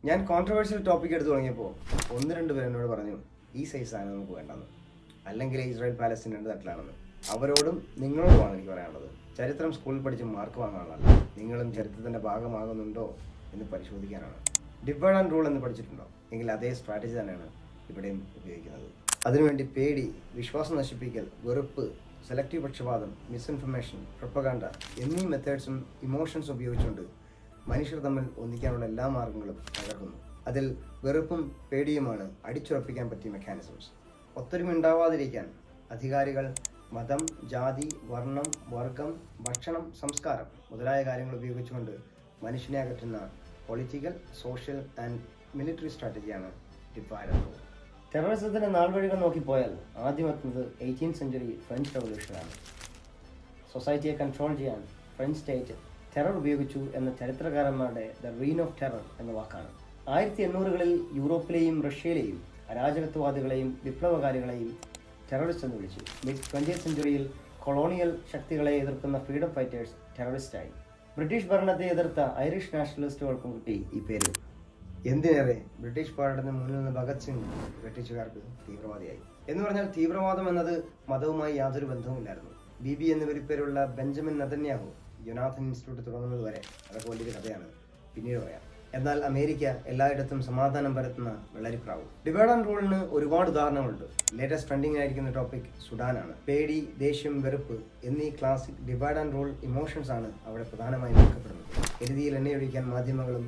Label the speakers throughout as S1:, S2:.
S1: ഞാൻ controversial topic എടുത്തു തുടങ്ങിയപ്പോൾ ഒന്ന് രണ്ട് പേര് എന്നോട് പറഞ്ഞു ഈ സൈസാണ് നമുക്ക് വേണ്ടെന്ന്, അല്ലെങ്കിൽ ഇസ്രായേൽ പാലസ്തീൻ രണ്ട് തട്ടിലാണെന്ന്. അവരോടും നിങ്ങളോടുമാണ് എനിക്ക് പറയാനുള്ളത്. ചരിത്രം സ്കൂളിൽ പഠിച്ച് മാർക്ക് വാങ്ങാനുള്ളതല്ല, നിങ്ങളും ചരിത്രത്തിൻ്റെ ഭാഗമാകുന്നുണ്ടോ എന്ന് പരിശോധിക്കാനാണ്. ഡിവൈഡ് ആൻഡ് റൂൾ എന്ന് പഠിച്ചിട്ടുണ്ടോ? എങ്കിൽ അതേ സ്ട്രാറ്റജി തന്നെയാണ് ഇവിടെയും ഉപയോഗിക്കുന്നത്. അതിനുവേണ്ടി പേടി, വിശ്വാസം നശിപ്പിക്കൽ, വെറുപ്പ്, സെലക്റ്റീവ് പക്ഷപാതം, മിസ്ഇൻഫർമേഷൻ, പ്രൊപ്പഗാൻഡ എന്നീ മെത്തേഡ്സും ഇമോഷൻസും ഉപയോഗിച്ചുകൊണ്ട് മനുഷ്യർ തമ്മിൽ ഒന്നിക്കാനുള്ള എല്ലാ മാർഗങ്ങളും തകർക്കുന്നു. അതിൽ വെറുപ്പും പേടിയുമാണ് അടിച്ചുറപ്പിക്കാൻ പറ്റിയ മെക്കാനിസംസ്. ഒത്തൊരുമ ഉണ്ടാവാതിരിക്കാൻ അധികാരികൾ മതം, ജാതി, വർണ്ണം, വർഗം, ഭക്ഷണം, സംസ്കാരം മുതലായ കാര്യങ്ങൾ ഉപയോഗിച്ചുകൊണ്ട് മനുഷ്യനെ അകറ്റുന്ന പൊളിറ്റിക്കൽ, സോഷ്യൽ ആൻഡ് മിലിറ്ററി സ്ട്രാറ്റജിയാണ് ഡിവൈഡ് ആൻഡ് റൂൾ. ടെററിസത്തിന്റെ നാൾവഴികൾ നോക്കിപ്പോയാൽ ആദ്യം എത്തുന്നത് 18th സെഞ്ചുറി ഫ്രഞ്ച് റവല്യൂഷനാണ്. സൊസൈറ്റിയെ കൺട്രോൾ ചെയ്യാൻ ഫ്രഞ്ച് സ്റ്റേറ്റ് ടെറർ ഉപയോഗിച്ചു എന്ന ചരിത്രകാരന്മാരുടെ ദ റീൻ ഓഫ് ടെറർ എന്ന വാക്കാണ്. 1800കളിൽ യൂറോപ്പിലെയും റഷ്യയിലെയും അരാജകത്വവാദികളെയും വിപ്ലവകാരികളെയും ടെററിസ്റ്റ് എന്ന് വിളിച്ചു. മിഡ് 20th സെഞ്ചുറിയിൽ കൊളോണിയൽ ശക്തികളെ എതിർക്കുന്ന ഫ്രീഡം ഫൈറ്റേഴ്സ് ടെററിസ്റ്റായി. ബ്രിട്ടീഷ് ഭരണത്തെ എതിർത്ത ഐറിഷ് നാഷണലിസ്റ്റുകൾക്കും കിട്ടി ഈ പേര്. എന്തിനേറെ ബ്രിട്ടീഷ് പോരാട്ടത്തിന് മുന്നിൽ നിന്ന് ഭഗത് സിംഗ് ബ്രിട്ടീഷുകാർക്ക് തീവ്രവാദിയായി. എന്ന് പറഞ്ഞാൽ തീവ്രവാദം എന്നത് മതവുമായി യാതൊരു ബന്ധവുമില്ലായിരുന്നു. ബിബി എന്ന വിളിപ്പേരുള്ള ബെഞ്ചമിൻ നെതന്യാഹു യൊനാഥൻ ഇൻസ്റ്റിറ്റ്യൂട്ട് തുടങ്ങുന്നത് വരെ അതൊക്കെ വലിയൊരു കഥയാണ്, പിന്നീട് പറയാം. എന്നാൽ അമേരിക്ക എല്ലായിടത്തും സമാധാനം പരത്തുന്ന വെള്ളരിപ്രാവും. ഡിവൈഡ് ആൻഡ് റൂളിന് ഒരുപാട് ഉദാഹരണങ്ങളുണ്ട്. ലേറ്റസ്റ്റ് ട്രെൻഡിങ് ആയിരിക്കുന്ന ടോപ്പിക് സുഡാനാണ്. പേടി, ദേഷ്യം, വെറുപ്പ് എന്നീ classic divide and rule emotions ആണ് അവിടെ പ്രധാനമായും വെക്കപ്പെടുന്നത്. എരുതിയിൽ എണ്ണയൊഴിക്കാൻ മാധ്യമങ്ങളും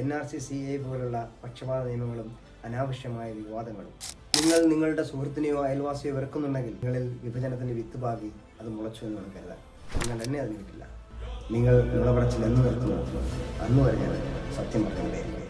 S1: NRC CA പോലുള്ള പക്ഷപാത നിയമങ്ങളും അനാവശ്യമായ വിവാദങ്ങളും. നിങ്ങൾ നിങ്ങളുടെ സുഹൃത്തിനെയോ അയൽവാസിയോ വെറുക്കുന്നുണ്ടെങ്കിൽ നിങ്ങളിൽ വിഭജനത്തിന്റെ വിത്ത് പാകി അത് മുളച്ചു എന്ന് വേണം കരുതാൻ. നിങ്ങൾ എന്നെ അതിന് കിട്ടില്ല. നിങ്ങൾ നുണപറച്ചിൽ എന്ന് നിർത്തുന്നു അന്ന് വരെ ഞാൻ സത്യം പറഞ്ഞുകൊണ്ടേയിരിക്കും.